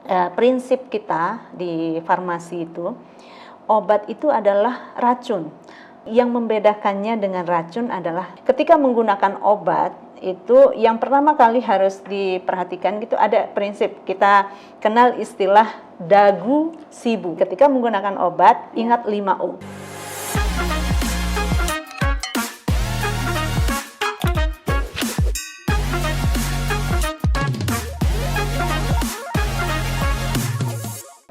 prinsip kita di farmasi itu, obat itu adalah racun. Yang membedakannya dengan racun adalah ketika menggunakan obat itu yang pertama kali harus diperhatikan gitu, ada prinsip, kita kenal istilah dagu sibu. Ketika menggunakan obat, ingat 5O.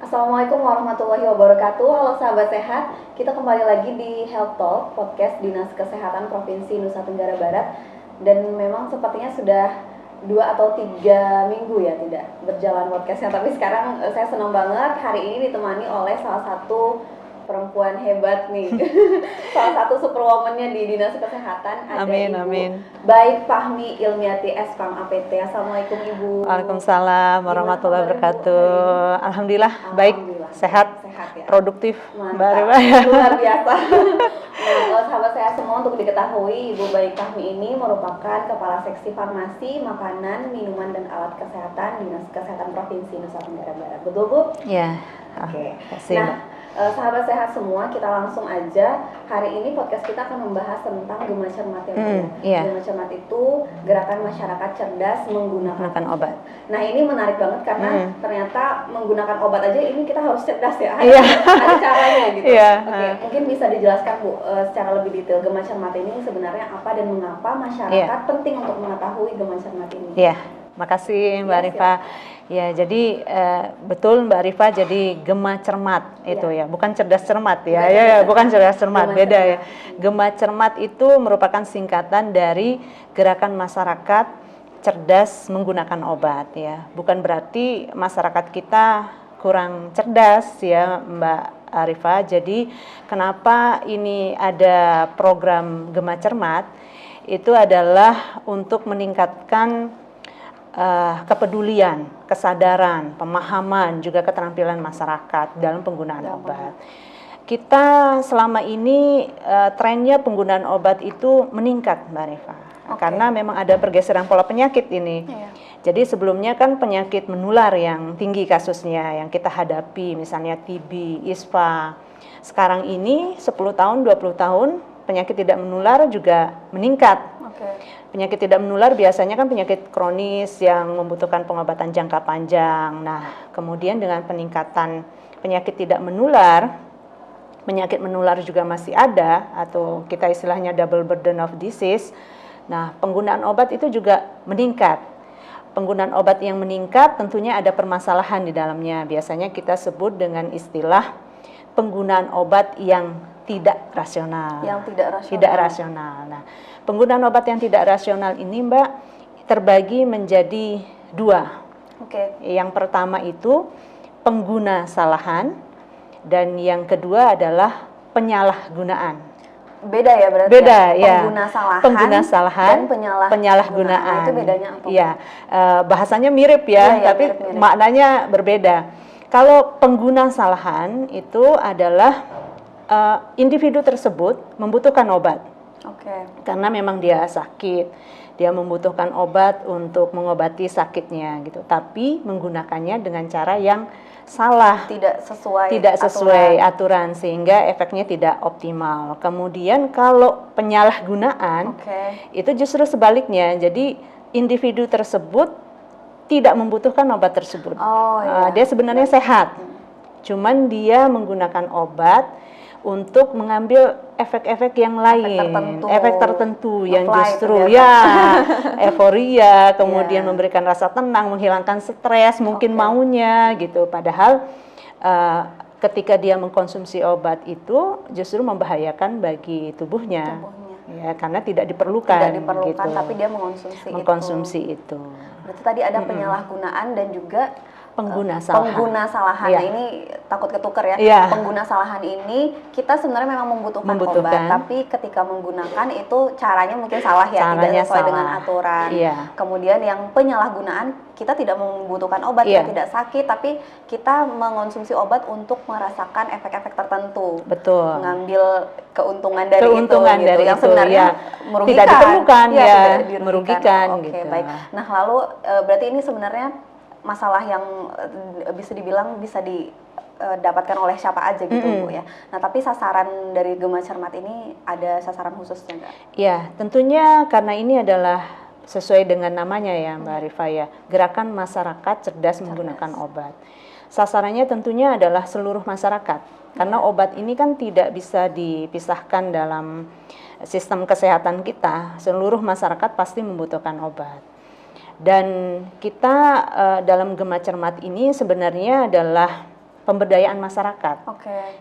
Assalamualaikum warahmatullahi wabarakatuh. Halo sahabat sehat, kita kembali lagi di Health Talk, podcast Dinas Kesehatan Provinsi Nusa Tenggara Barat. Dan memang sepertinya sudah 2 atau 3 minggu ya tidak berjalan podcastnya. Tapi sekarang saya senang banget hari ini ditemani oleh salah satu perempuan hebat nih. Salah satu superwoman-nya di Dinas Kesehatan. Ada Ibu Baik Fahmi Ilmiati SPAM APT. Assalamualaikum Ibu. Waalaikumsalam warahmatullahi wabarakatuh. Alhamdulillah baik, sehat ya? Produktif. Mantap, luar biasa. Nah, sahabat saya semua, untuk diketahui Ibu Baik Fahmi ini merupakan Kepala Seksi Farmasi, Makanan, Minuman, dan Alat Kesehatan Dinas Kesehatan Provinsi Nusa Tenggara Barat. Betul Bu? Iya. Oke. Nah, sahabat sehat semua, kita langsung aja. Hari ini podcast kita akan membahas tentang Gema Cermat ya Bu. Gema Cermat itu gerakan masyarakat cerdas menggunakan obat. Nah, ini menarik banget karena ternyata menggunakan obat aja ini kita harus cerdas ya. Ada caranya gitu. Oke, mungkin bisa dijelaskan Bu secara lebih detail Gema Cermat ini sebenarnya apa dan mengapa masyarakat penting untuk mengetahui Gema Cermat ini. Makasih Mbak Rifa. Ya, jadi betul Mbak Rifa, jadi Gema Cermat itu ya, bukan cerdas cermat ya. Bukan cerdas cermat, beda ya. Gema Cermat itu merupakan singkatan dari Gerakan Masyarakat Cerdas Menggunakan Obat ya. Bukan berarti masyarakat kita kurang cerdas ya Mbak Rifa. Jadi kenapa ini ada program Gema Cermat? Itu adalah untuk meningkatkan kepedulian, kesadaran, pemahaman, juga keterampilan masyarakat dalam penggunaan obat. Kita selama ini trennya penggunaan obat itu meningkat Mbak Rifa, karena memang ada pergeseran pola penyakit ini. Jadi sebelumnya kan penyakit menular yang tinggi kasusnya yang kita hadapi, misalnya TB, ISPA. Sekarang ini 10 tahun, 20 tahun penyakit tidak menular juga meningkat. Penyakit tidak menular biasanya kan penyakit kronis yang membutuhkan pengobatan jangka panjang. Nah, kemudian dengan peningkatan penyakit tidak menular, penyakit menular juga masih ada, atau kita istilahnya double burden of disease. Nah, penggunaan obat itu juga meningkat. Penggunaan obat yang meningkat tentunya ada permasalahan di dalamnya. Biasanya kita sebut dengan istilah penggunaan obat yang tidak rasional. Tidak rasional. Nah, penggunaan obat yang tidak rasional ini Mbak terbagi menjadi 2. Yang pertama itu pengguna salahan dan yang kedua adalah penyalahgunaan. Beda ya berarti? Beda ya. Pengguna salahan dan penyalahgunaan. Itu bedanya apa? Iya, bahasanya mirip ya, tapi mirip. Maknanya berbeda. Kalau pengguna salahan itu adalah individu tersebut membutuhkan obat. Karena memang dia sakit, dia membutuhkan obat untuk mengobati sakitnya gitu. Tapi menggunakannya dengan cara yang salah, tidak sesuai aturan sehingga efeknya tidak optimal. Kemudian kalau penyalahgunaan itu justru sebaliknya. Jadi individu tersebut tidak membutuhkan obat tersebut. Dia sebenarnya sehat. Cuman dia menggunakan obat untuk mengambil efek-efek yang lain, efek tertentu yang justru euforia, kemudian memberikan rasa tenang, menghilangkan stres, mungkin maunya gitu. Padahal ketika dia mengkonsumsi obat itu justru membahayakan bagi tubuhnya. Ya, karena tidak diperlukan gitu. Tapi dia mengkonsumsi itu. Berarti tadi ada penyalahgunaan dan juga pengguna salahan. Nah, ini takut ketuker ya. Pengguna salahan ini kita sebenarnya memang membutuhkan obat, tapi ketika menggunakan itu caranya mungkin salah ya, tidak sesuai dengan aturan. Kemudian yang penyalahgunaan, kita tidak membutuhkan obat, kita tidak sakit, tapi kita mengonsumsi obat untuk merasakan efek-efek tertentu. Mengambil keuntungan dari itu gitu, yang sebenarnya merugikan. Tidak diperlukan, merugikan gitu. Baik. Nah, lalu berarti ini sebenarnya masalah yang bisa dibilang bisa didapatkan oleh siapa aja gitu Bu ya. Nah tapi sasaran dari Gema Cermat ini ada sasaran khususnya nggak? Ya tentunya karena ini adalah sesuai dengan namanya ya Mbak Rifa ya, Gerakan Masyarakat Cerdas Menggunakan Obat. Sasarannya tentunya adalah seluruh masyarakat, karena obat ini kan tidak bisa dipisahkan dalam sistem kesehatan kita. Seluruh masyarakat pasti membutuhkan obat. Dan kita dalam Gema Cermat ini sebenarnya adalah pemberdayaan masyarakat.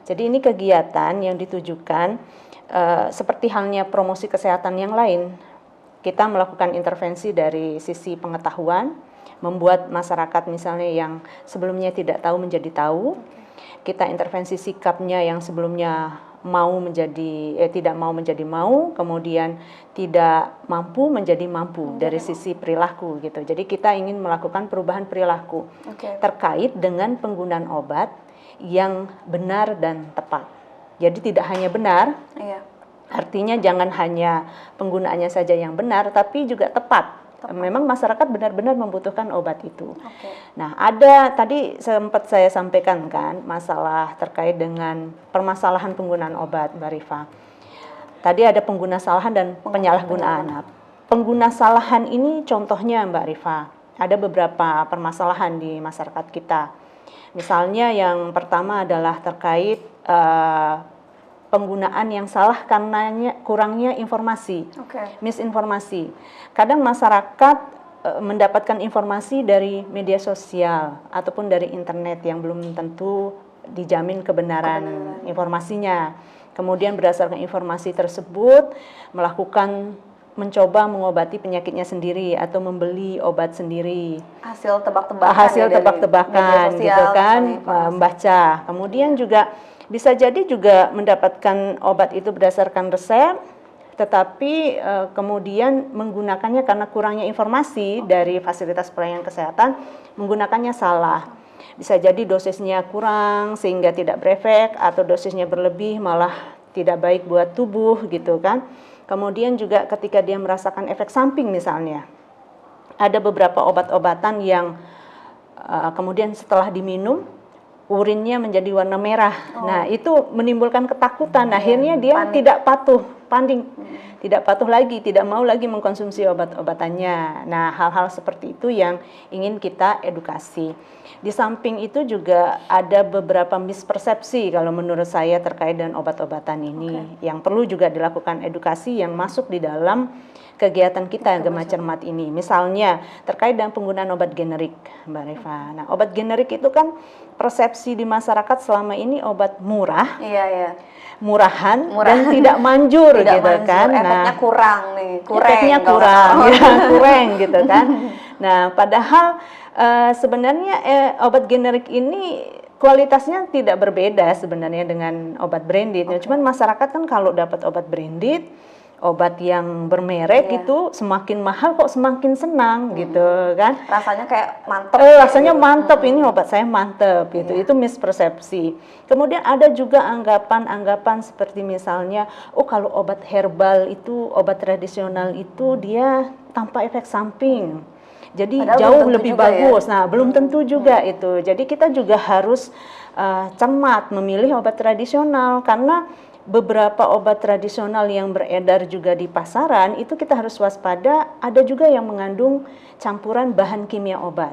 Jadi ini kegiatan yang ditujukan seperti halnya promosi kesehatan yang lain. Kita melakukan intervensi dari sisi pengetahuan, membuat masyarakat misalnya yang sebelumnya tidak tahu menjadi tahu. Kita intervensi sikapnya yang sebelumnya tidak mau menjadi mau, kemudian tidak mampu menjadi mampu dari sisi perilaku gitu. Jadi kita ingin melakukan perubahan perilaku terkait dengan penggunaan obat yang benar dan tepat. Jadi tidak hanya benar, artinya jangan hanya penggunaannya saja yang benar, tapi juga tepat. Memang masyarakat benar-benar membutuhkan obat itu. Nah, ada tadi sempat saya sampaikan kan masalah terkait dengan permasalahan penggunaan obat, Mbak Rifa. Tadi ada pengguna salahan dan penyalahgunaan. Nah, pengguna salahan ini contohnya Mbak Rifa, ada beberapa permasalahan di masyarakat kita. Misalnya yang pertama adalah terkait penggunaan yang salah karena kurangnya informasi, misinformasi. Kadang masyarakat mendapatkan informasi dari media sosial ataupun dari internet yang belum tentu dijamin kebenaran informasinya. Kemudian berdasarkan informasi tersebut mencoba mengobati penyakitnya sendiri atau membeli obat sendiri. Hasil tebak-tebakan gitu kan, membaca. Kemudian juga bisa jadi juga mendapatkan obat itu berdasarkan resep, tetapi kemudian menggunakannya karena kurangnya informasi dari fasilitas pelayanan kesehatan, menggunakannya salah. Bisa jadi dosisnya kurang sehingga tidak berefek, atau dosisnya berlebih malah tidak baik buat tubuh gitu kan. Kemudian juga ketika dia merasakan efek samping misalnya, ada beberapa obat-obatan yang kemudian setelah diminum, urinnya menjadi warna merah. Nah, itu menimbulkan ketakutan. Akhirnya dia tidak patuh, tidak patuh lagi, tidak mau lagi mengkonsumsi obat-obatannya. Nah, hal-hal seperti itu yang ingin kita edukasi. Di samping itu juga ada beberapa mispersepsi kalau menurut saya terkait dengan obat-obatan ini yang perlu juga dilakukan edukasi yang masuk di dalam kegiatan kita Gema Cermat ini. Misalnya terkait dengan penggunaan obat generik, Mbak Rifa. Nah, obat generik itu kan persepsi di masyarakat selama ini obat murah, murahan, dan tidak manjur gitu kan. Efeknya kurang nih, kurang gitu kan. Nah, padahal sebenarnya obat generik ini kualitasnya tidak berbeda sebenarnya dengan obat branded. Cuman masyarakat kan kalau dapat obat branded, obat yang bermerek itu semakin mahal kok semakin senang gitu kan. Rasanya kayak mantep. Rasanya mantep, ini obat saya mantep gitu. Itu mispersepsi. Kemudian ada juga anggapan-anggapan seperti misalnya, kalau obat herbal itu, obat tradisional itu dia tanpa efek samping. Jadi padahal jauh lebih bagus. Nah, belum tentu juga itu. Jadi kita juga harus cermat memilih obat tradisional, karena beberapa obat tradisional yang beredar juga di pasaran itu kita harus waspada, ada juga yang mengandung campuran bahan kimia obat.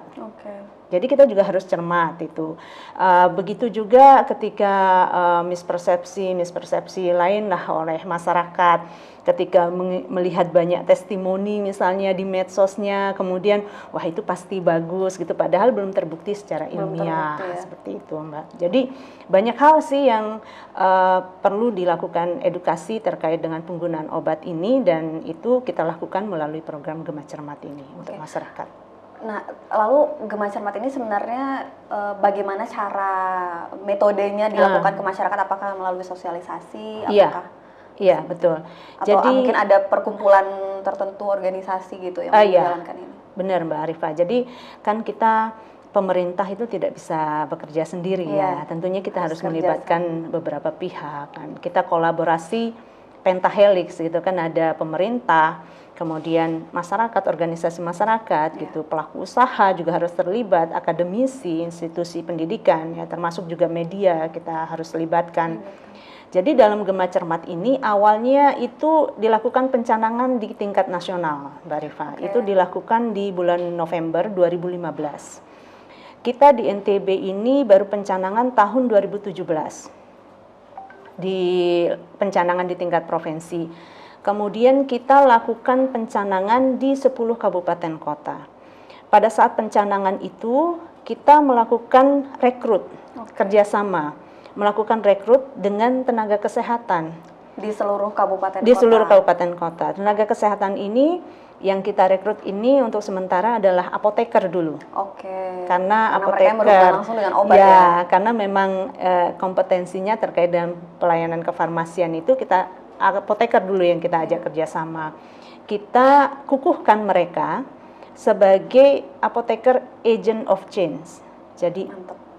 Jadi kita juga harus cermat itu. Begitu juga ketika mispersepsi lain lah oleh masyarakat, ketika melihat banyak testimoni misalnya di medsosnya, kemudian wah itu pasti bagus gitu, padahal belum terbukti secara ilmiah. Seperti itu Mbak. Jadi banyak hal sih yang perlu dilakukan edukasi terkait dengan penggunaan obat ini, dan itu kita lakukan melalui program Gema Cermat ini untuk masyarakat. Nah, lalu Gema Cermat ini sebenarnya bagaimana cara metodenya dilakukan ke masyarakat? Apakah melalui sosialisasi? Iya, betul. Atau jadi mungkin ada perkumpulan tertentu, organisasi gitu yang menjalankan ini? Benar Mbak Arifah. Jadi kan kita pemerintah itu tidak bisa bekerja sendiri ya. Tentunya kita harus melibatkan beberapa pihak kan. Kita kolaborasi pentahelix gitu kan, ada pemerintah, kemudian masyarakat, organisasi masyarakat gitu, pelaku usaha juga harus terlibat, akademisi, institusi pendidikan ya, termasuk juga media kita harus libatkan. Jadi dalam Gema Cermat ini awalnya itu dilakukan pencanangan di tingkat nasional, Mbak Rifa. Itu dilakukan di bulan November 2015. Kita di NTB ini baru pencanangan tahun 2017. Di pencanangan di tingkat provinsi. Kemudian kita lakukan pencanangan di 10 kabupaten kota. Pada saat pencanangan itu kita melakukan rekrut, kerjasama, melakukan rekrut dengan tenaga kesehatan di seluruh kabupaten di seluruh kabupaten kota. Tenaga kesehatan ini yang kita rekrut ini untuk sementara adalah apoteker dulu. Karena apoteker mereka yang langsung dengan obat ya. Karena memang kompetensinya terkait dengan pelayanan kefarmasian itu kita apoteker dulu yang kita ajak kerjasama. Kita kukuhkan mereka sebagai apoteker agent of change. Jadi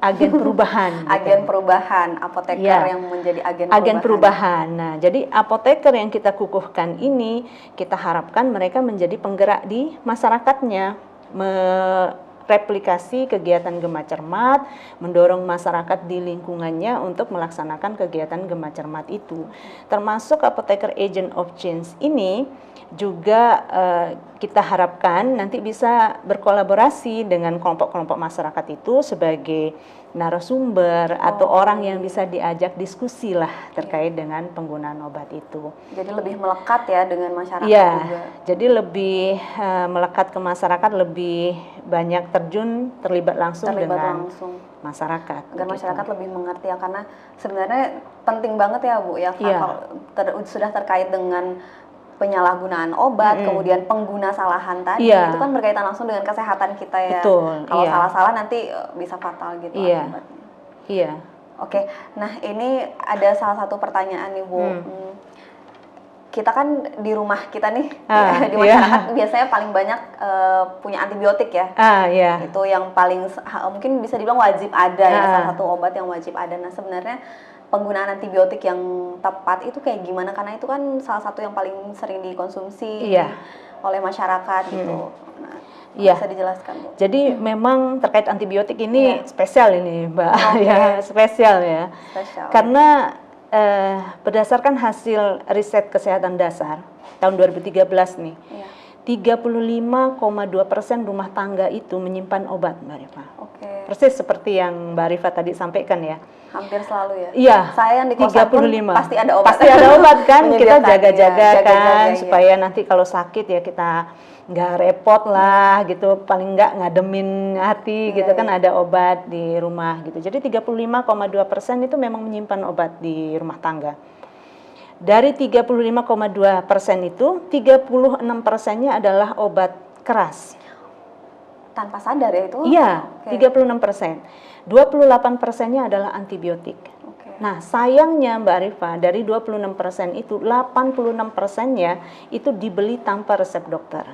agen perubahan. Agen perubahan, apoteker yang menjadi agen perubahan. Nah, jadi apoteker yang kita kukuhkan ini kita harapkan mereka menjadi penggerak di masyarakatnya, mereplikasi kegiatan Gema Cermat, mendorong masyarakat di lingkungannya untuk melaksanakan kegiatan Gema Cermat itu. Termasuk apoteker agent of change ini juga kita harapkan nanti bisa berkolaborasi dengan kelompok-kelompok masyarakat itu sebagai narasumber atau orang yang bisa diajak diskusi lah terkait dengan penggunaan obat itu. Jadi lebih melekat ya dengan masyarakat juga. Jadi lebih melekat ke masyarakat, lebih banyak terlibat langsung dengan masyarakat. Agar masyarakat lebih mengerti ya, karena sebenarnya penting banget ya Bu ya, sudah terkait dengan penyalahgunaan obat, kemudian pengguna salahan tadi, itu kan berkaitan langsung dengan kesehatan kita ya. Betul, kalau salah-salah nanti bisa fatal gitu akibatnya. Oke, nah ini ada salah satu pertanyaan nih Bu. Kita kan di rumah kita nih, di masyarakat biasanya paling banyak punya antibiotik ya. Itu yang paling mungkin bisa dibilang wajib ada ya, salah satu obat yang wajib ada. Nah sebenarnya penggunaan antibiotik yang tepat itu kayak gimana? Karena itu kan salah satu yang paling sering dikonsumsi oleh masyarakat gitu. Nah, bisa dijelaskan Bu? Jadi memang terkait antibiotik ini spesial ini Mbak, spesial ya. Karena berdasarkan hasil riset kesehatan dasar tahun 2013 nih, 35,2% rumah tangga itu menyimpan obat, Mbak Rifa. Persis seperti yang Mbak Rifa tadi sampaikan ya. Hampir selalu ya. Iya. Saya yang di kosan pun pasti ada obat. Pasti ada obat kan. Kita jaga-jaga kan supaya nanti kalau sakit ya kita nggak repot lah gitu. Paling nggak ngademin hati gitu kan, ada obat di rumah gitu. Jadi 35,2% itu memang menyimpan obat di rumah tangga. Dari 35,2% itu 36%-nya adalah obat keras. Tanpa sadar ya itu? Iya, 36%. 28%-nya adalah antibiotik. Nah, sayangnya Mbak Rifa, dari 26% itu 86%-nya itu dibeli tanpa resep dokter.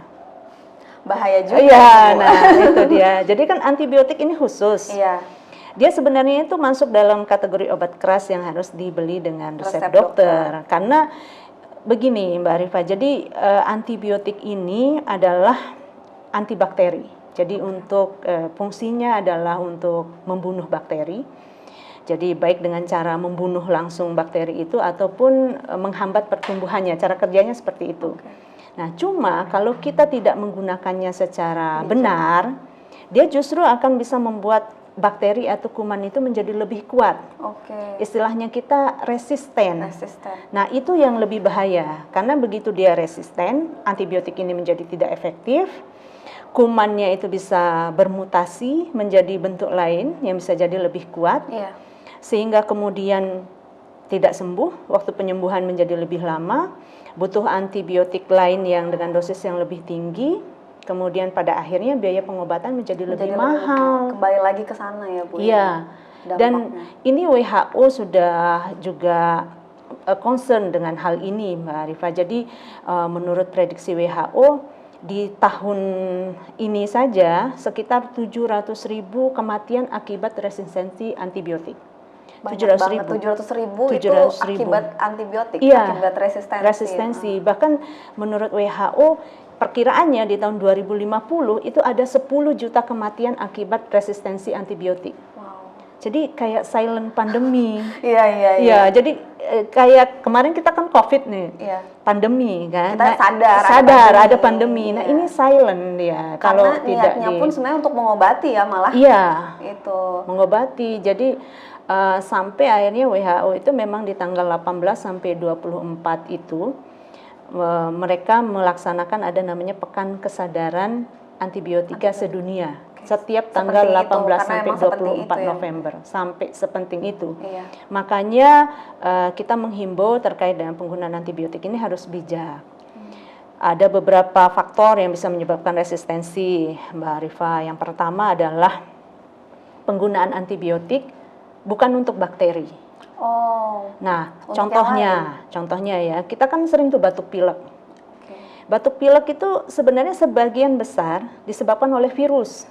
Bahaya juga. Iya, nah itu dia. Jadi kan antibiotik ini khusus. Dia sebenarnya itu masuk dalam kategori obat keras yang harus dibeli dengan resep dokter. Karena begini Mbak Rifa, jadi antibiotik ini adalah antibakteri. Jadi untuk fungsinya adalah untuk membunuh bakteri. Jadi baik dengan cara membunuh langsung bakteri itu ataupun menghambat pertumbuhannya. Cara kerjanya seperti itu. Nah, cuma kalau kita tidak menggunakannya secara benar, dia justru akan bisa membuat bakteri atau kuman itu menjadi lebih kuat. Istilahnya kita resisten. Nah, itu yang lebih bahaya. Karena begitu dia resisten, antibiotik ini menjadi tidak efektif. Kumannya itu bisa bermutasi menjadi bentuk lain yang bisa jadi lebih kuat, sehingga kemudian tidak sembuh, waktu penyembuhan menjadi lebih lama, butuh antibiotik lain yang dengan dosis yang lebih tinggi, kemudian pada akhirnya biaya pengobatan menjadi lebih mahal. Kembali lagi ke sana ya Bu. Iya, dan ini WHO sudah juga concern dengan hal ini Mbak Rifa. Jadi menurut prediksi WHO, di tahun ini saja sekitar 700.000 kematian akibat resistensi antibiotik. 700.000. 700.000 itu akibat antibiotik, akibat resistensi. Bahkan menurut WHO perkiraannya di tahun 2050 itu ada 10 juta kematian akibat resistensi antibiotik. Jadi kayak silent pandemi. Iya. Jadi kayak kemarin kita kan COVID nih, pandemi kan. Kita sadar ada pandemi. Nah ini silent ya. Kalau tidak niatnya pun sebenarnya untuk mengobati ya malah. Iya. Itu mengobati. Jadi sampai akhirnya WHO itu memang di tanggal 18 sampai 24 itu mereka melaksanakan ada namanya Pekan Kesadaran Antibiotika Sedunia. Setiap tanggal 18 sampai 24 November sampai sepenting itu. Makanya kita menghimbau terkait dengan penggunaan antibiotik ini harus bijak. Ada beberapa faktor yang bisa menyebabkan resistensi, Mbak Arifa. Yang pertama adalah penggunaan antibiotik bukan untuk bakteri. Nah, contohnya ya, kita kan sering tuh batuk pilek. Batuk pilek itu sebenarnya sebagian besar disebabkan oleh virus.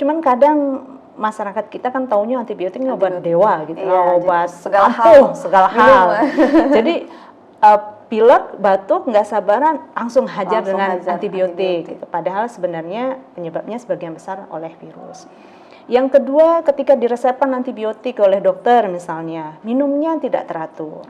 Cuman kadang masyarakat kita kan taunya antibiotik ini obat dewa gitu, obat segala hal. Jadi pilek, batuk, nggak sabaran langsung hajar dengan antibiotik. Gitu. Padahal sebenarnya penyebabnya sebagian besar oleh virus. Yang kedua, ketika diresepkan antibiotik oleh dokter misalnya, minumnya tidak teratur.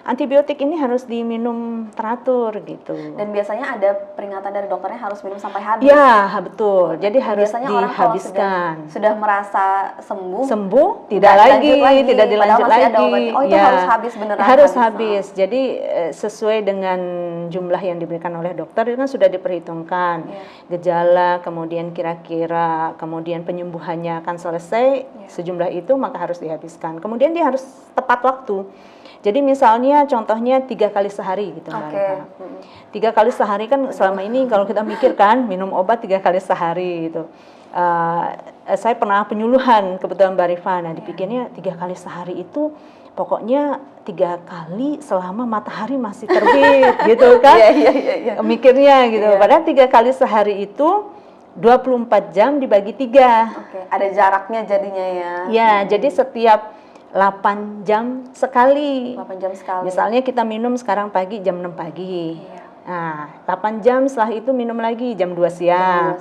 Antibiotik ini harus diminum teratur gitu. Dan biasanya ada peringatan dari dokternya harus minum sampai habis. Ya, betul. Jadi harus biasanya dihabiskan. Sudah merasa sembuh, tidak dilanjut lagi. Itu harus habis beneran. Harus habis. Jadi sesuai dengan jumlah yang diberikan oleh dokter itu kan sudah diperhitungkan. Gejala, kemudian kira-kira, kemudian penyembuhannya akan selesai sejumlah itu, maka harus dihabiskan. Kemudian dia harus tepat waktu. Jadi misalnya contohnya 3 kali sehari gitu Mbak Arifa. 3 kali sehari kan selama ini kalau kita mikir kan minum obat 3 kali sehari gitu. Saya pernah penyuluhan kebetulan Mbak Arifa. Nah dipikirnya 3 kali sehari itu pokoknya 3 kali selama matahari masih terbit gitu kan. Mikirnya gitu. Padahal 3 kali sehari itu 24 jam dibagi 3. Ada jaraknya jadinya ya. Ya, jadi setiap 8 jam sekali. 8 jam sekali. Misalnya kita minum sekarang pagi jam 6 pagi. Nah, 8 jam setelah itu minum lagi jam 2 siang.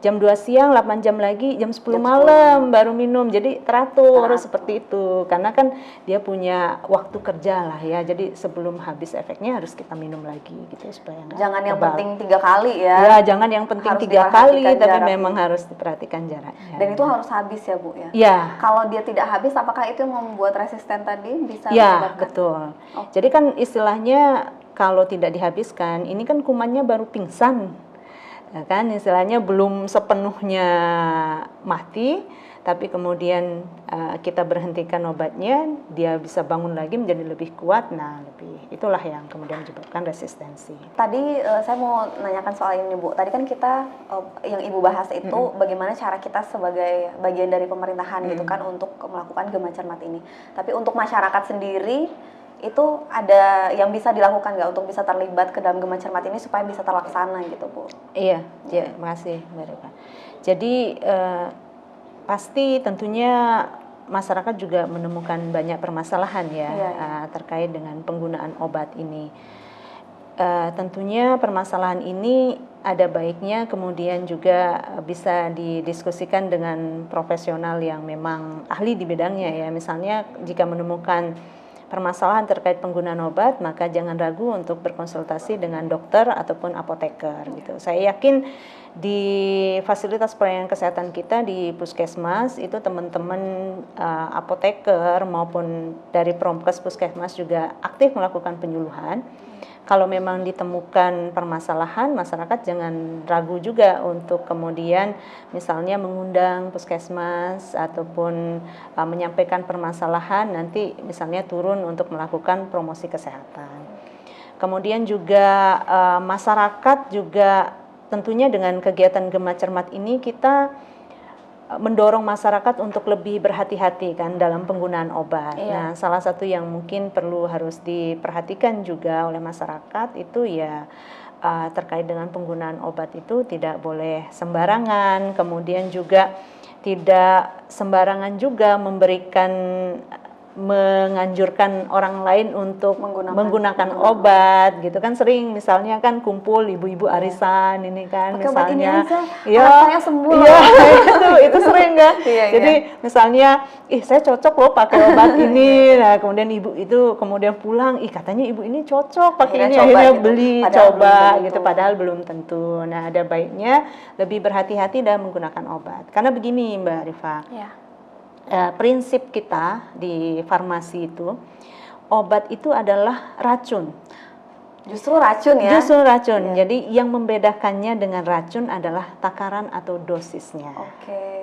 Jam 2 siang 8 jam lagi jam 10 malam baru minum. Jadi teratur seperti itu. Karena kan dia punya waktu kerja lah ya. Jadi sebelum habis efeknya harus kita minum lagi gitu supaya enggak jangan yang penting 3 kali ya. Ya, jangan yang penting harus 3 kali tapi memang harus diperhatikan jaraknya. Dan itu harus habis ya, Bu ya. Ya. Kalau dia tidak habis apakah itu yang membuat resisten tadi bisa ya, betul. Jadi kan istilahnya kalau tidak dihabiskan, ini kan kumannya baru pingsan, ya kan? Istilahnya belum sepenuhnya mati, tapi kemudian kita berhentikan obatnya, dia bisa bangun lagi menjadi lebih kuat. Nah, itulah yang kemudian menyebabkan resistensi. Tadi saya mau nanyakan soal ini, Bu. Tadi kan kita yang Ibu bahas itu bagaimana cara kita sebagai bagian dari pemerintahan gitu kan untuk melakukan gema cermat ini. Tapi untuk masyarakat sendiri itu ada yang bisa dilakukan nggak untuk bisa terlibat ke dalam gema cermat ini supaya bisa terlaksana gitu, Bu? Iya, terima kasih Mbak Rika. Jadi pasti tentunya masyarakat juga menemukan banyak permasalahan ya terkait dengan penggunaan obat ini. Tentunya permasalahan ini ada baiknya kemudian juga bisa didiskusikan dengan profesional yang memang ahli di bidangnya ya. Misalnya jika menemukan permasalahan terkait penggunaan obat, maka jangan ragu untuk berkonsultasi dengan dokter ataupun apoteker gitu. Saya yakin di fasilitas pelayanan kesehatan kita di puskesmas itu teman-teman apoteker maupun dari Promkes puskesmas juga aktif melakukan penyuluhan. Kalau memang ditemukan permasalahan, masyarakat jangan ragu juga untuk kemudian misalnya mengundang puskesmas ataupun menyampaikan permasalahan, nanti misalnya turun untuk melakukan promosi kesehatan. Kemudian juga masyarakat juga tentunya dengan kegiatan Gema Cermat ini kita mendorong masyarakat untuk lebih berhati-hati kan dalam penggunaan obat. Nah, salah satu yang mungkin perlu harus diperhatikan juga oleh masyarakat itu ya terkait dengan penggunaan obat itu tidak boleh sembarangan, kemudian juga tidak sembarangan juga memberikan menganjurkan orang lain untuk menggunakan obat gitu kan. Sering misalnya kan kumpul ibu-ibu arisan ini kan, pakai misalnya saya sembuh. Itu sering kan. Jadi misalnya saya cocok loh pakai obat ini. Nah kemudian ibu itu kemudian pulang, katanya ibu ini cocok pakai ini, akhirnya beli coba gitu, padahal belum tentu. Nah ada baiknya lebih berhati-hati dalam menggunakan obat, karena begini Mbak Rifa. Prinsip kita di farmasi itu, obat itu adalah racun. Justru racun ya? Justru racun. Jadi yang membedakannya dengan racun adalah takaran atau dosisnya.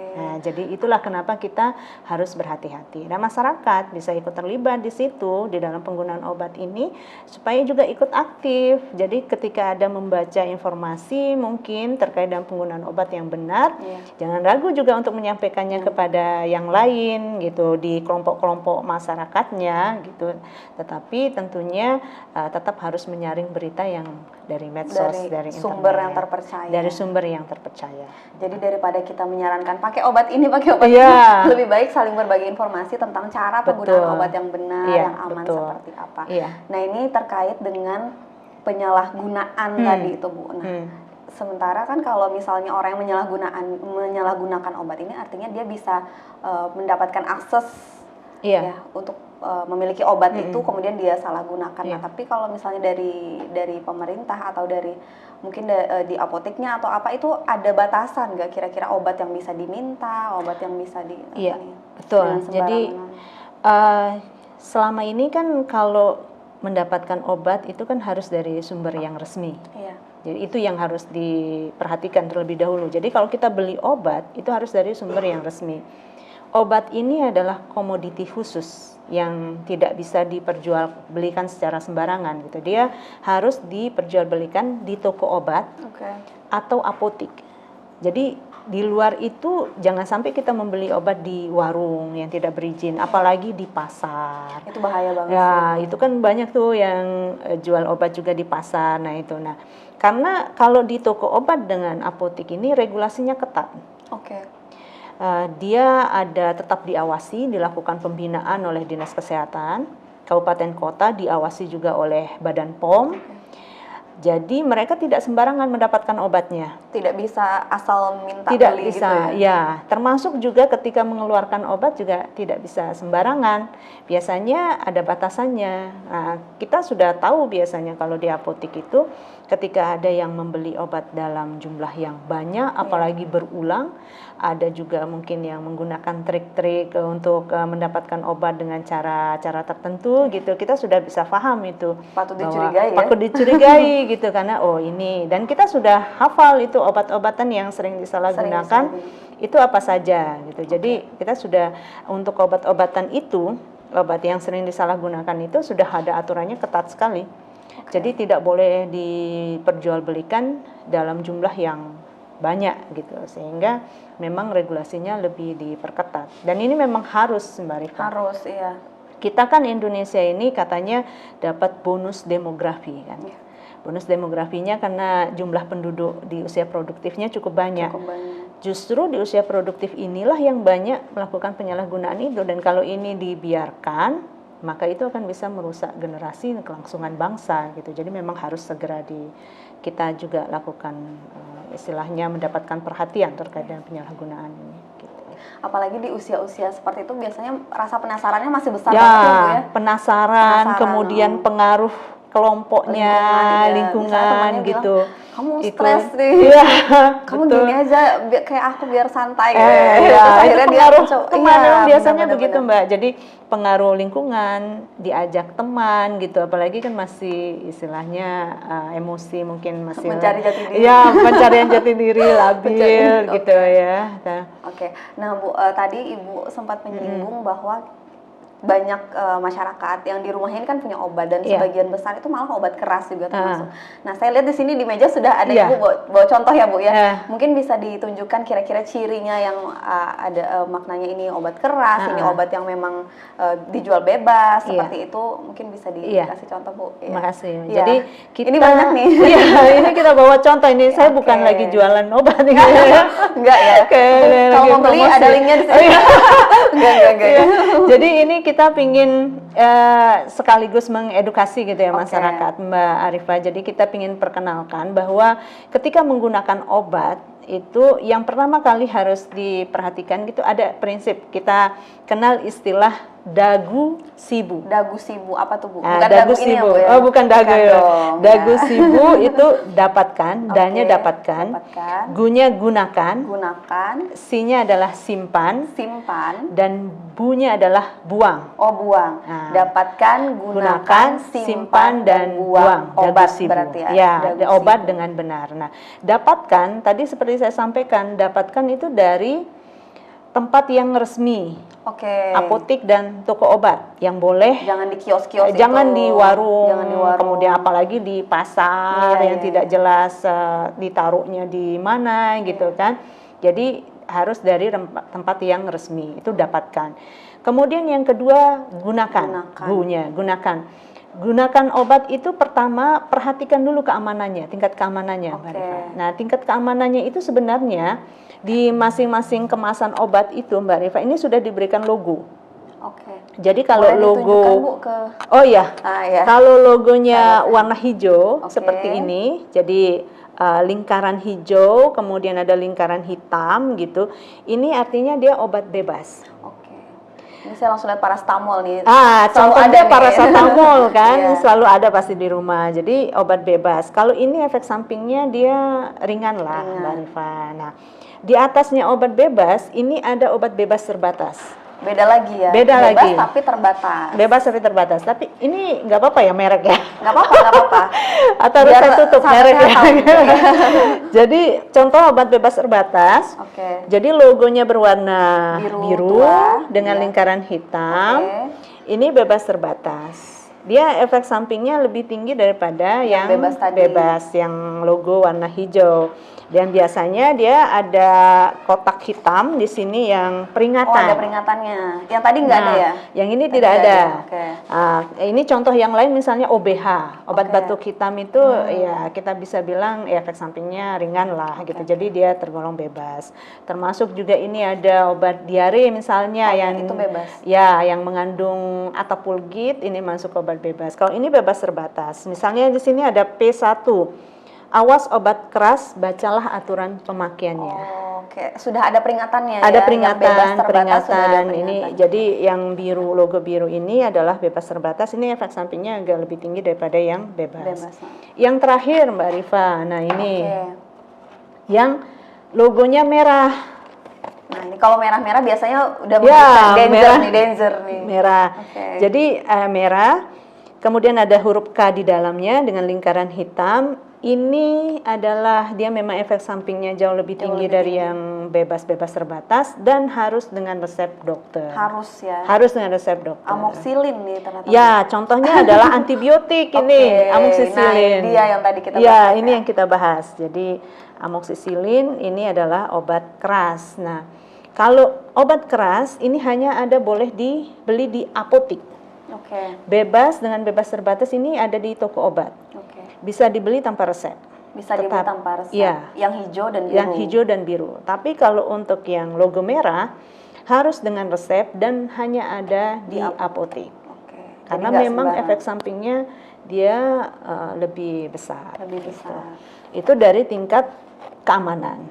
Nah, jadi itulah kenapa kita harus berhati-hati. Nah, masyarakat bisa ikut terlibat di situ di dalam penggunaan obat ini supaya juga ikut aktif. Jadi ketika ada membaca informasi mungkin terkait dengan penggunaan obat yang benar, jangan ragu juga untuk menyampaikannya kepada yang lain gitu di kelompok-kelompok masyarakatnya gitu. Tetapi tentunya tetap harus menyaring berita yang dari medsos, dari sumber internet, yang terpercaya. dari sumber yang terpercaya. Jadi daripada kita menyarankan pakai obat ini, ini, lebih baik saling berbagi informasi tentang cara penggunaan obat yang benar, yang aman seperti apa. Nah ini terkait dengan penyalahgunaan tadi itu Bu. Nah, sementara kan kalau misalnya orang yang menyalahgunakan obat ini, artinya dia bisa mendapatkan akses untuk memiliki obat itu, kemudian dia salah gunakan. Nah, tapi kalau misalnya dari pemerintah atau dari mungkin di apoteknya atau apa, itu ada batasan nggak kira-kira obat yang bisa diminta, obat yang bisa betul. Jadi selama ini kan kalau mendapatkan obat itu kan harus dari sumber yang resmi. Jadi itu yang harus diperhatikan terlebih dahulu. Jadi kalau kita beli obat itu harus dari sumber yang resmi. Obat ini adalah komoditi khusus yang tidak bisa diperjualbelikan secara sembarangan gitu. Dia harus diperjualbelikan di toko obat atau apotik. Jadi di luar itu jangan sampai kita membeli obat di warung yang tidak berizin, apalagi di pasar. Itu bahaya banget. Ya, itu kan banyak tuh yang jual obat juga di pasar. Nah itu, karena kalau di toko obat dengan apotik ini regulasinya ketat. Dia ada tetap diawasi, dilakukan pembinaan oleh Dinas Kesehatan, kabupaten kota, diawasi juga oleh Badan POM. Jadi mereka tidak sembarangan mendapatkan obatnya. Tidak bisa asal minta tidak beli bisa, gitu ya? Termasuk juga ketika mengeluarkan obat juga tidak bisa sembarangan. Biasanya ada batasannya. Nah, kita sudah tahu biasanya kalau di apotik itu ketika ada yang membeli obat dalam jumlah yang banyak, apalagi berulang, ada juga mungkin yang menggunakan trik-trik untuk mendapatkan obat dengan cara-cara tertentu gitu. Kita sudah bisa paham itu. Patut dicurigai patut dicurigai gitu, karena ini. Dan kita sudah hafal itu obat-obatan yang sering disalahgunakan itu apa saja gitu. Jadi kita sudah untuk obat-obatan itu, obat yang sering disalahgunakan itu sudah ada aturannya ketat sekali. Jadi tidak boleh diperjualbelikan dalam jumlah yang banyak gitu, sehingga memang regulasinya lebih diperketat. Dan ini memang harus Mbak Rifa. Harus, iya. Kita kan Indonesia ini katanya dapat bonus demografi kan. Bonus demografinya karena jumlah penduduk di usia produktifnya cukup banyak. Justru di usia produktif inilah yang banyak melakukan penyalahgunaan itu, dan kalau ini dibiarkan maka itu akan bisa merusak generasi kelangsungan bangsa gitu. Jadi memang harus segera kita juga lakukan istilahnya mendapatkan perhatian terkait dengan penyalahgunaan ini gitu. Apalagi di usia-usia seperti itu biasanya rasa penasarannya masih besar banget ya. Penasaran, kemudian pengaruh kelompoknya, lingkungan gitu. Bilang, kamu stres nih, kamu betul. Gini aja kayak aku biar santai. Akhirnya pengaruh biasanya bener, begitu Mbak. Jadi pengaruh lingkungan, diajak teman gitu, apalagi kan masih istilahnya emosi mungkin masih mencari jati diri. Pencarian jati diri labil gitu ya. Nah Bu, tadi Ibu sempat menyinggung bahwa banyak masyarakat yang di rumahnya ini kan punya obat, dan sebagian besar itu malah obat keras juga termasuk. Nah, saya lihat di sini di meja sudah ada Ibu bawa contoh ya Bu ya. Mungkin bisa ditunjukkan kira-kira cirinya yang ada maknanya ini obat keras, ini obat yang memang dijual bebas seperti itu. Mungkin bisa dikasih contoh Bu. Makasih. Jadi ini banyak nih. Ini kita bawa contoh ini. Saya bukan lagi jualan obat nih. Enggak ya. Kalau mau beli ada linknya di sini. Enggak. Jadi ini kita pingin sekaligus mengedukasi gitu ya masyarakat, Mbak Arifah. Jadi kita pingin perkenalkan bahwa ketika menggunakan obat itu yang pertama kali harus diperhatikan gitu, ada prinsip. Kita kenal istilah dagu sibu. Dagu sibu apa tuh, Bu? Bukan dagu sibu. Ini ya, Bu, ya? Oh, bukan dagu ya. Dong, dagu ya. sibu itu dapatkan, danya dapatkan, gunya gunakan, sinya adalah simpan, dan bunya adalah buang. Oh, buang. Nah, dapatkan, gunakan, simpan dan buang. Obat berarti ya. Ya, obat sibu. dengan benar. Nah, dapatkan tadi seperti saya sampaikan, dapatkan itu dari tempat yang resmi. Apotik dan toko obat yang boleh. Jangan di kios-kios jangan di warung, kemudian apalagi di pasar yang tidak jelas ditaruhnya di mana gitu kan. Jadi harus dari tempat yang resmi, itu dapatkan. Kemudian yang kedua, gunakan. Gunakan obat itu pertama perhatikan dulu keamanannya, tingkat keamanannya, Mbak Rifah. Nah, tingkat keamanannya itu sebenarnya di masing-masing kemasan obat itu, Mbak Rifah, ini sudah diberikan logo. Jadi kalau logo, kalau logonya warna hijau seperti ini, jadi lingkaran hijau, kemudian ada lingkaran hitam gitu, ini artinya dia obat bebas. Ini saya langsung lihat paracetamol nih. Selalu ada paracetamol kan, selalu ada pasti di rumah. Jadi obat bebas. Kalau ini efek sampingnya dia ringan lah, Mbak Rifah. Nah, di atasnya obat bebas, ini ada obat bebas terbatas. Beda lagi ya. Bebas tapi terbatas. Bebas tapi terbatas. Tapi ini nggak apa-apa ya merek ya. Nggak apa-apa. Atau harus saya tutup merek ya. Jadi contoh obat bebas terbatas. Jadi logonya berwarna biru dengan lingkaran hitam. Ini bebas terbatas. Dia efek sampingnya lebih tinggi daripada yang bebas yang logo warna hijau. Dan biasanya dia ada kotak hitam di sini yang peringatan. Oh, ada peringatannya. Yang tadi nggak ada ya? Yang ini tidak ada. Ini contoh yang lain misalnya OBH, obat batuk hitam itu ya kita bisa bilang ya efek sampingnya ringan lah gitu. Jadi dia tergolong bebas. Termasuk juga ini ada obat diare misalnya yang itu bebas. Ya, yang mengandung atapulgit ini masuk obat bebas. Kalau ini bebas terbatas. Misalnya di sini ada P1. Awas obat keras, bacalah aturan pemakaiannya. Sudah ada peringatannya. Ada peringatan. Ini jadi yang biru, logo biru ini adalah bebas terbatas. Ini efek sampingnya agak lebih tinggi daripada yang bebas. Yang terakhir, Mbak Rifah. Nah, ini yang logonya merah. Nah, ini kalau merah-merah biasanya udah menunjukkan danger nih. Merah. Jadi merah. Kemudian ada huruf K di dalamnya dengan lingkaran hitam. Ini adalah dia memang efek sampingnya jauh lebih tinggi dari yang bebas-bebas terbatas dan harus dengan resep dokter. Harus ya. Harus dengan resep dokter. Amoxicillin nih ternyata. Ya, contohnya adalah antibiotik ini, amoxicillin. Nah, dia yang tadi kita bahas. Ya, ini yang kita bahas. Jadi amoxicillin ini adalah obat keras. Nah, kalau obat keras ini hanya ada boleh dibeli di apotik. Bebas dengan bebas terbatas ini ada di toko obat. Bisa dibeli tanpa resep. Bisa dibeli tanpa resep. Ya. Yang hijau dan biru. Yang hijau dan biru. Tapi kalau untuk yang logo merah harus dengan resep dan hanya ada di apotek. Karena memang efek sampingnya dia lebih besar. Itu dari tingkat keamanan.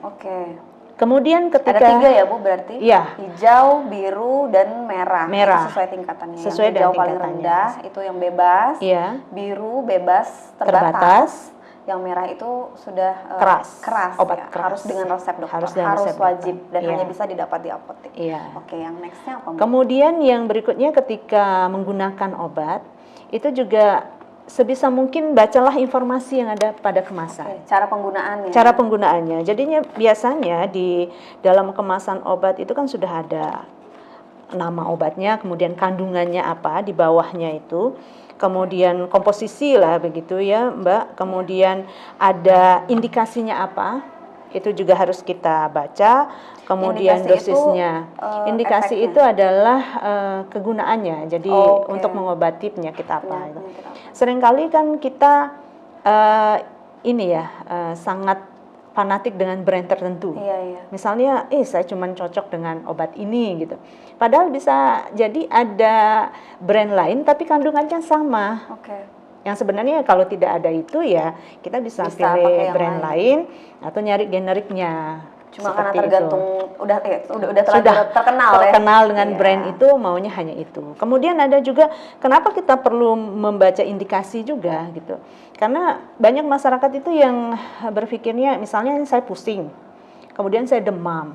Kemudian ketika ada 3 ya, Bu, berarti? Iya. Hijau, biru, dan merah. Merah. Itu sesuai tingkatannya. Sesuai yang hijau paling rendah itu yang bebas. Biru bebas terbatas. Yang merah itu sudah keras. Obat keras. Harus dengan resep dokter. Harus wajib dan hanya bisa didapat di apotek. Yang nextnya apa, Bu? Kemudian yang berikutnya ketika menggunakan obat itu juga sebisa mungkin bacalah informasi yang ada pada kemasan. Cara penggunaannya. Cara penggunaannya. Jadinya biasanya di dalam kemasan obat itu kan sudah ada nama obatnya, kemudian kandungannya apa di bawahnya itu, kemudian komposisi lah begitu ya, Mbak. Kemudian ada indikasinya apa, itu juga harus kita baca. Kemudian dosisnya. Indikasi itu adalah kegunaannya. Jadi untuk mengobati penyakit apa. Seringkali kan kita sangat fanatik dengan brand tertentu. Iya. Misalnya, saya cuma cocok dengan obat ini gitu. Padahal bisa jadi ada brand lain tapi kandungannya sama. Yang sebenarnya kalau tidak ada itu ya kita bisa pilih brand lain atau nyari generiknya. Cuma karena tergantung udah terkenal dengan brand itu, maunya hanya itu. Kemudian ada juga kenapa kita perlu membaca indikasi juga gitu. Karena banyak masyarakat itu yang berpikirnya misalnya saya pusing, kemudian saya demam,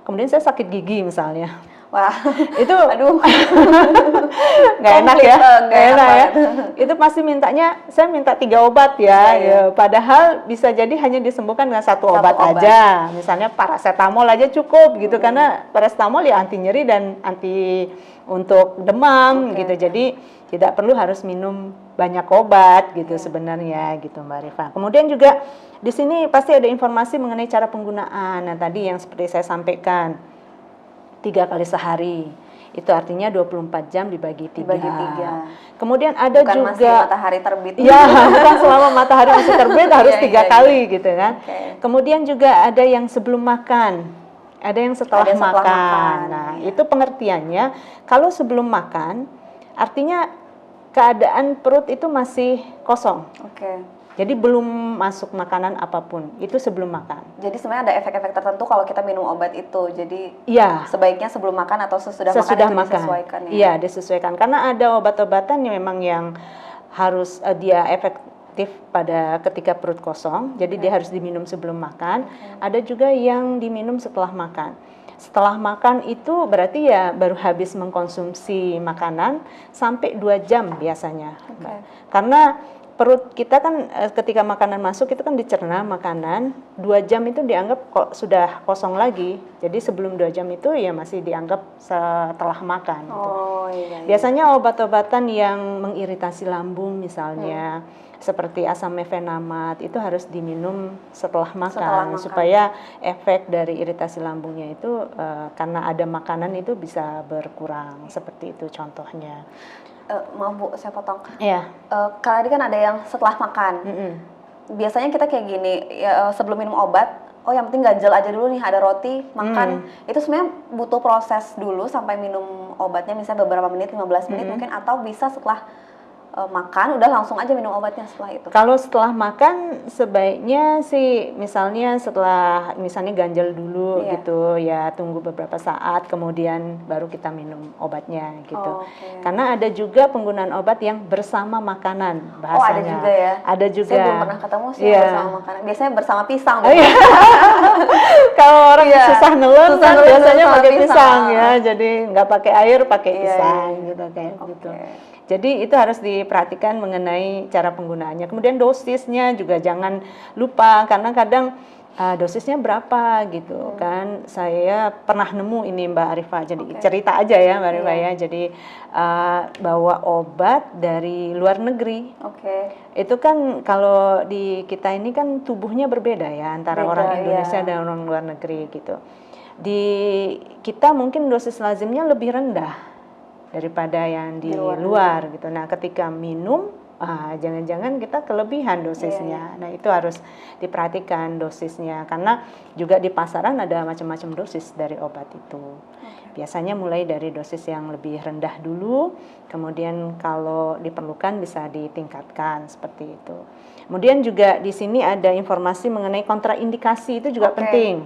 kemudian saya sakit gigi misalnya. Wah, itu aduh, nggak enak ya, nggak enak ya. Itu pasti mintanya, saya minta 3 obat ya. Padahal bisa jadi hanya disembuhkan dengan satu obat aja. Misalnya paracetamol aja cukup gitu, karena paracetamol ya anti nyeri dan anti untuk demam gitu. Jadi tidak perlu harus minum banyak obat gitu sebenarnya gitu Mbak Rifa. Kemudian juga di sini pasti ada informasi mengenai cara penggunaan. Nah tadi yang seperti saya sampaikan. 3 kali sehari, itu artinya 24 jam dibagi 3. Kemudian ada bukan juga masih matahari terbit. Ya, bukan selama matahari masih terbit harus 3 kali gitu kan. Kemudian juga ada yang sebelum makan, ada yang setelah makan. Nah, itu pengertiannya kalau sebelum makan artinya keadaan perut itu masih kosong. Jadi belum masuk makanan apapun, itu sebelum makan. Jadi sebenarnya ada efek-efek tertentu kalau kita minum obat itu. Jadi sebaiknya sebelum makan atau sesudah makan itu disesuaikan ya? Iya, disesuaikan. Karena ada obat-obatan yang memang yang harus dia efektif pada ketika perut kosong, jadi dia harus diminum sebelum makan. Ada juga yang diminum setelah makan. Setelah makan itu berarti ya baru habis mengkonsumsi makanan sampai 2 jam biasanya. Karena perut kita kan ketika makanan masuk itu kan dicerna makanan, 2 jam itu dianggap kok sudah kosong lagi. Jadi sebelum 2 jam itu ya masih dianggap setelah makan. Biasanya obat-obatan yang mengiritasi lambung misalnya, seperti asam mefenamat itu harus diminum setelah makan supaya efek dari iritasi lambungnya itu karena ada makanan itu bisa berkurang, seperti itu contohnya. Maaf Bu, saya potong. Iya. Tadi kan ada yang setelah makan. Biasanya kita kayak gini, ya, sebelum minum obat, yang penting ganjel aja dulu nih, ada roti, makan. Itu sebenarnya butuh proses dulu sampai minum obatnya, misalnya beberapa menit, 15 menit mungkin, atau bisa setelah makan udah langsung aja minum obatnya setelah itu. Kalau setelah makan sebaiknya sih misalnya setelah misalnya ganjel dulu gitu ya, tunggu beberapa saat kemudian baru kita minum obatnya gitu. Karena ada juga penggunaan obat yang bersama makanan bahasanya. Ada juga ya. Ada juga. Saya belum pernah ketemu sih bersama makanan. Biasanya bersama pisang. Kalau orang susah nelen kan biasanya pakai pisang ya. Jadi nggak pakai air, pakai pisang gitu kayak gitu. Jadi itu harus diperhatikan mengenai cara penggunaannya. Kemudian dosisnya juga jangan lupa, karena kadang dosisnya berapa gitu kan. Saya pernah nemu ini Mbak Arifah, jadi cerita aja ya Mbak Arifah ya. Jadi bawa obat dari luar negeri. Itu kan kalau di kita ini kan tubuhnya berbeda ya antara orang Indonesia dan orang luar negeri gitu. Di kita mungkin dosis lazimnya lebih rendah daripada yang di luar gitu. Nah, ketika minum, jangan-jangan kita kelebihan dosisnya. Nah, itu harus diperhatikan dosisnya, karena juga di pasaran ada macam-macam dosis dari obat itu. Biasanya mulai dari dosis yang lebih rendah dulu, kemudian kalau diperlukan bisa ditingkatkan seperti itu. Kemudian juga di sini ada informasi mengenai kontraindikasi, itu juga penting.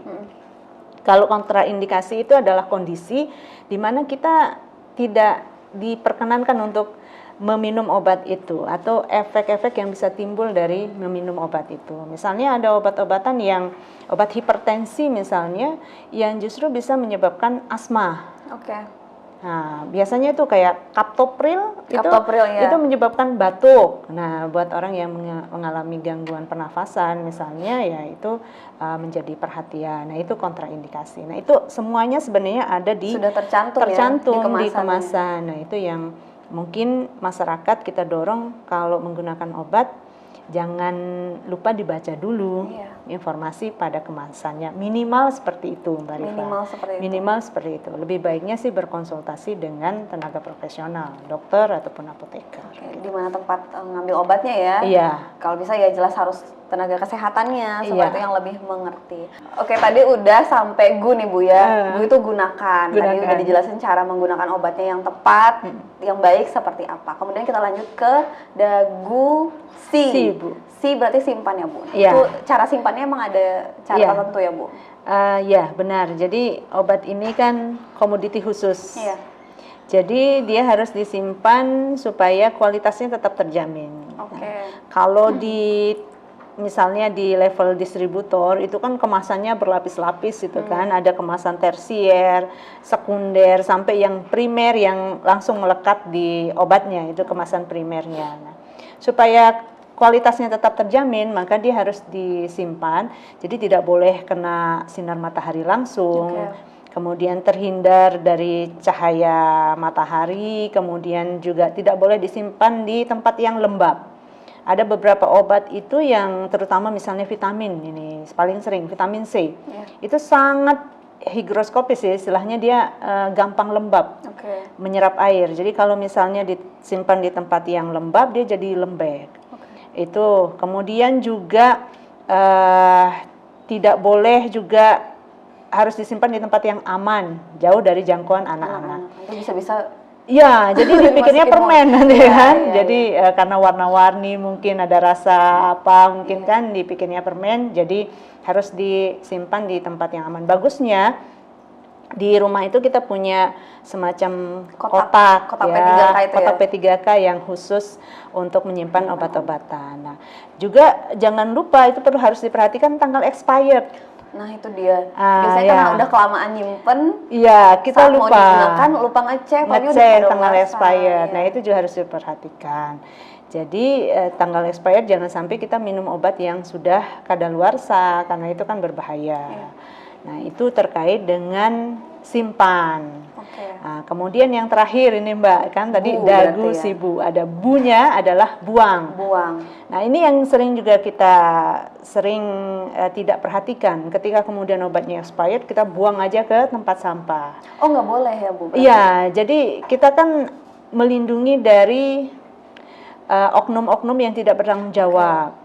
Kalau kontraindikasi itu adalah kondisi di mana kita tidak diperkenankan untuk meminum obat itu atau efek-efek yang bisa timbul dari meminum obat itu. Misalnya ada obat-obatan yang obat hipertensi misalnya yang justru bisa menyebabkan asma. Nah, biasanya itu kayak kaptopril itu menyebabkan batuk. Nah, buat orang yang mengalami gangguan pernafasan misalnya ya itu menjadi perhatian. Nah, itu kontraindikasi. Nah, itu semuanya sebenarnya ada sudah tercantum di kemasan. Nah, itu yang mungkin masyarakat kita dorong kalau menggunakan obat jangan lupa dibaca dulu informasi pada kemasannya. Minimal seperti itu, Mbak Rifa. Minimal seperti itu. Lebih baiknya sih berkonsultasi dengan tenaga profesional, dokter ataupun apoteker. Di mana tempat ngambil obatnya ya? Iya. Kalau bisa ya jelas harus tenaga kesehatannya, supaya itu yang lebih mengerti. Oke, tadi udah sampai GU nih Bu ya. GU itu gunakan. Tadi udah dijelasin cara menggunakan obatnya yang tepat, yang baik seperti apa. Kemudian kita lanjut ke Dagu Si. Bu. Si berarti simpan ya Bu. Iya. Itu cara simpannya emang ada cara tertentu ya Bu? Ya benar. Jadi obat ini kan komoditi khusus. Iya. Jadi dia harus disimpan supaya kualitasnya tetap terjamin. Oke. Kalau misalnya di level distributor itu kan kemasannya berlapis-lapis gitu kan, ada kemasan tersier, sekunder, sampai yang primer yang langsung melekat di obatnya, itu kemasan primernya. Nah, supaya kualitasnya tetap terjamin, maka dia harus disimpan, jadi tidak boleh kena sinar matahari langsung. Kemudian terhindar dari cahaya matahari, kemudian juga tidak boleh disimpan di tempat yang lembab. Ada beberapa obat itu yang terutama misalnya vitamin, ini paling sering vitamin C, itu sangat higroskopis ya, istilahnya dia gampang lembab, menyerap air. Jadi kalau misalnya disimpan di tempat yang lembab, dia jadi lembek. Itu kemudian juga tidak boleh juga, harus disimpan di tempat yang aman, jauh dari jangkauan anak-anak. Itu bisa-bisa ya, jadi dipikirnya permen nanti kan. Jadi karena warna-warni mungkin ada rasa apa, mungkin kan dipikirnya permen, jadi harus disimpan di tempat yang aman. Bagusnya di rumah itu kita punya semacam kotak P3K itu kotak P3K yang khusus untuk menyimpan obat-obatan. Nah, juga jangan lupa itu harus diperhatikan tanggal expired. Nah itu dia, biasanya karena udah kelamaan nyimpen, kita lupa. Mau digunakan, lupa ngecek tanggal expired. Nah itu juga harus diperhatikan. Jadi tanggal expired jangan sampai kita minum obat yang sudah kadaluarsa, karena itu kan berbahaya. Nah itu terkait dengan simpan. Nah, kemudian yang terakhir ini Mbak, kan tadi Dagu Si Bu, ada bunya adalah buang. Nah ini yang sering juga kita tidak perhatikan. Ketika kemudian obatnya expired, kita buang aja ke tempat sampah. Oh nggak boleh ya Bu? Iya, jadi kita kan melindungi dari oknum-oknum yang tidak bertanggung jawab.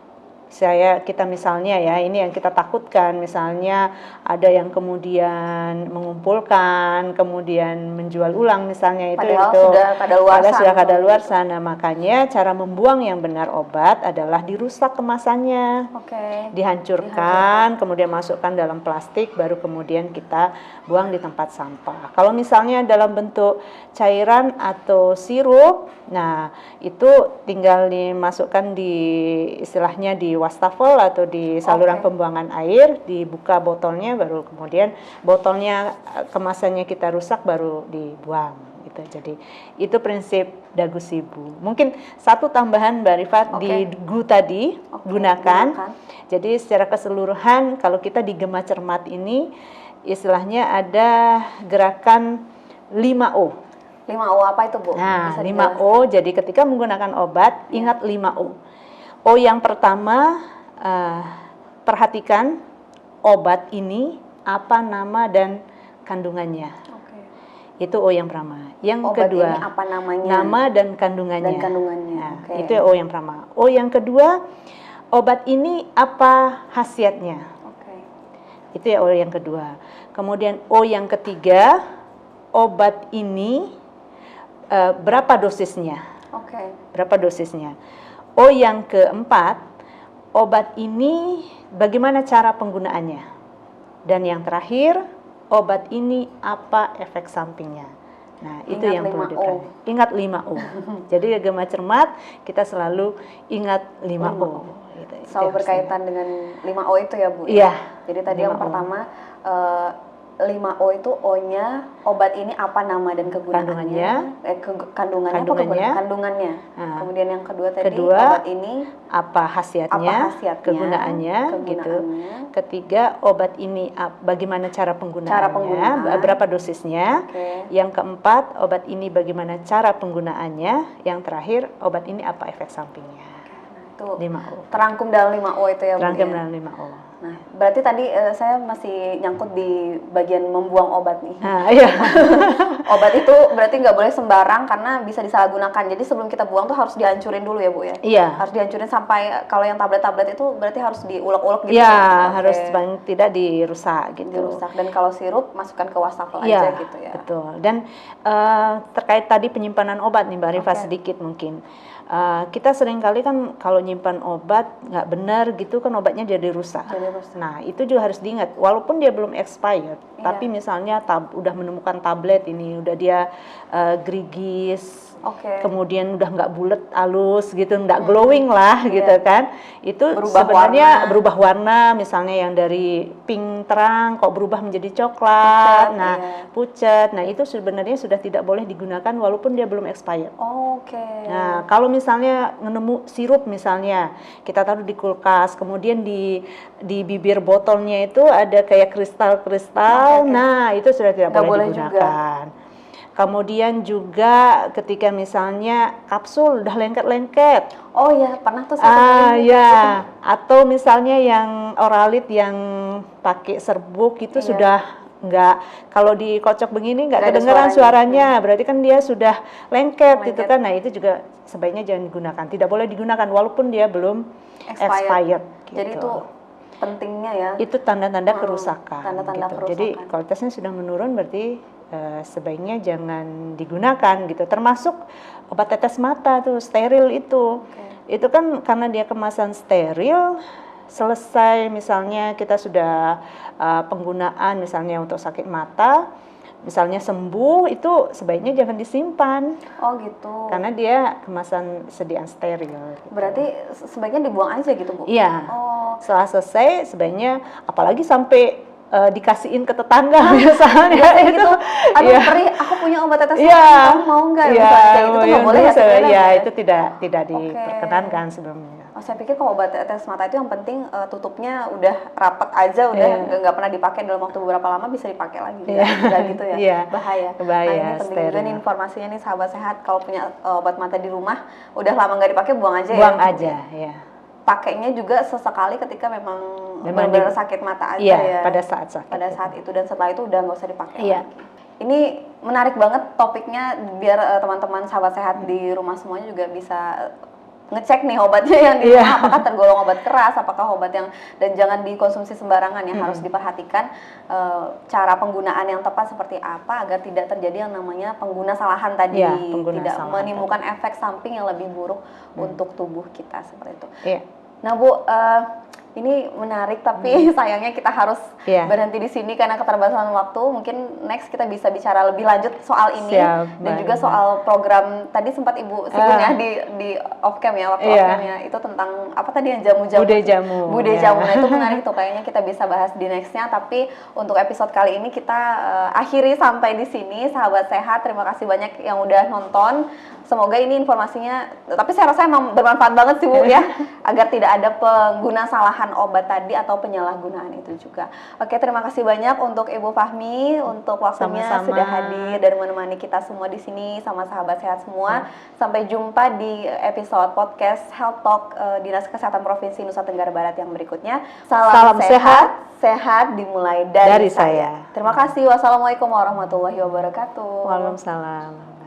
Kita misalnya ya, ini yang kita takutkan, misalnya ada yang kemudian mengumpulkan, kemudian menjual ulang misalnya, padahal sudah kadaluarsa. Nah, makanya cara membuang yang benar obat adalah dirusak kemasannya, dihancurkan, kemudian masukkan dalam plastik, baru kemudian kita buang di tempat sampah. Kalau misalnya dalam bentuk cairan atau sirup, nah itu tinggal dimasukkan istilahnya di wastafel atau di saluran pembuangan air, dibuka botolnya, baru kemudian botolnya kemasannya kita rusak, baru dibuang gitu. Jadi itu prinsip Dagu Si Bu. Mungkin satu tambahan Mbak Rifat di GU tadi, gunakan. Jadi secara keseluruhan kalau kita di Gema Cermat ini istilahnya ada gerakan 5O. 5O apa itu Bu? Nah, 5O, jadi ketika menggunakan obat, ingat 5O. O yang pertama, perhatikan obat ini apa nama dan kandungannya. Itu O yang pertama. Yang obat kedua, ini apa namanya? Nama dan kandungannya. Nah, itu O yang pertama. O yang kedua, obat ini apa khasiatnya. Itu ya O yang kedua. Kemudian O yang ketiga, obat ini berapa dosisnya. Berapa dosisnya. O yang keempat, obat ini bagaimana cara penggunaannya. Dan yang terakhir, obat ini apa efek sampingnya. Nah, itu yang perlu diperhatikan. Ingat 5O. Jadi Gema Cermat kita selalu ingat 5O. Selalu berkaitan dengan 5O itu ya Bu? Iya. Jadi tadi yang pertama 5O itu O-nya obat ini apa nama dan kegunaannya, kandungannya. Kemudian yang kedua tadi obat ini apa khasiatnya, kegunaannya. Gitu. Ketiga, obat ini bagaimana cara penggunaannya, berapa dosisnya. Yang keempat, obat ini bagaimana cara penggunaannya. Yang terakhir, obat ini apa efek sampingnya. Itu 5O. Terangkum dalam 5O itu ya Bu? Terangkum dalam 5O. Nah, berarti tadi saya masih nyangkut di bagian membuang obat nih. Iya. Obat itu berarti nggak boleh sembarang karena bisa disalahgunakan. Jadi sebelum kita buang tuh harus dihancurin dulu ya, Bu ya? Iya. Harus dihancurin sampai, kalau yang tablet-tablet itu berarti harus diulek-ulek gitu ya? Iya, harus paling tidak dirusak gitu. Dirusak. Dan kalau sirup masukkan ke wastafel aja gitu ya? Betul. Dan terkait tadi penyimpanan obat nih Mbak Rifa, sedikit mungkin. Kita seringkali kan kalau nyimpan obat nggak benar gitu kan obatnya jadi rusak. Nah itu juga harus diingat, walaupun dia belum expired, tapi misalnya udah menemukan tablet ini, udah dia gerigis, kemudian udah nggak bulat halus gitu, nggak glowing lah gitu kan, itu sebenarnya berubah warna, misalnya yang dari pink terang kok berubah menjadi coklat, pucat, nah itu sebenarnya sudah tidak boleh digunakan walaupun dia belum expired. Nah kalau misalnya nemu sirup misalnya, kita taruh di kulkas, kemudian di bibir botolnya itu ada kayak kristal-kristal, nah itu sudah tidak boleh digunakan. Kemudian juga ketika misalnya kapsul udah lengket-lengket. Oh ya, pernah tuh saya atau misalnya yang Oralit yang pakai serbuk itu sudah nggak, kalau dikocok begini nggak kedengeran suaranya, berarti kan dia sudah lengket gitu kan. Nah itu juga sebaiknya jangan digunakan, tidak boleh digunakan walaupun dia belum expired gitu. Jadi itu pentingnya ya, itu tanda-tanda kerusakan. Tanda-tanda kerusakan. Jadi kualitasnya sudah menurun, berarti sebaiknya jangan digunakan gitu. Termasuk obat tetes mata tuh, steril itu. Itu kan karena dia kemasan steril, selesai misalnya kita sudah penggunaan misalnya untuk sakit mata, misalnya sembuh, itu sebaiknya jangan disimpan. Oh gitu. Karena dia kemasan sediaan steril. Gitu. Berarti sebaiknya dibuang aja gitu, Bu? Iya. Setelah selesai sebaiknya, apalagi sampai dikasihin ke tetangga misalnya itu, aduh perih, aku punya obat tetes mata, kamu mau nggak? Itu nggak boleh ya? Itu tidak diperkenankan sebelumnya. Saya pikir kalau obat tetes mata itu yang penting tutupnya udah rapat aja, udah nggak pernah dipakai, dalam waktu beberapa lama bisa dipakai lagi. Nggak gitu ya? Bahaya. Nah ini penting juga nih informasinya nih sahabat sehat, kalau punya obat mata di rumah udah lama nggak dipakai, buang aja. Buang aja, ya. Pakainya juga sesekali ketika memang benar-benar sakit mata aja ya. Pada saat sakit. Pada saat itu, dan setelah itu udah nggak usah dipakai lagi. Ini menarik banget topiknya, biar teman-teman sahabat sehat di rumah semuanya juga bisa ngecek nih obatnya yang di rumah apakah tergolong obat keras, apakah obat yang, dan jangan dikonsumsi sembarangan ya. Harus diperhatikan cara penggunaan yang tepat seperti apa agar tidak terjadi yang namanya pengguna salahan tadi, tidak menimbulkan efek samping yang lebih buruk untuk tubuh kita seperti itu. Nah Bu, ini menarik tapi sayangnya kita harus berhenti di sini karena keterbatasan waktu. Mungkin next kita bisa bicara lebih lanjut soal ini. Dan juga soal program tadi sempat Ibu singgung ya di off cam ya, waktu off camnya itu tentang apa tadi yang jamu-jamu, bude jamu. Nah itu menarik tuh, kayaknya kita bisa bahas di nextnya. Tapi untuk episode kali ini kita akhiri sampai di sini, sahabat sehat. Terima kasih banyak yang udah nonton. Semoga ini informasinya, tapi saya rasa emang bermanfaat banget sih Bu ya, agar tidak ada pengguna salahan obat tadi atau penyalahgunaan itu juga. Oke, terima kasih banyak untuk Ibu Fahmi untuk waktunya sudah hadir dan menemani kita semua di sini sama sahabat sehat semua. Sampai jumpa di episode podcast Health Talk Dinas Kesehatan Provinsi Nusa Tenggara Barat yang berikutnya. Salam sehat dimulai dari saya. Terima kasih. Wassalamualaikum warahmatullahi wabarakatuh. Waalaikumsalam.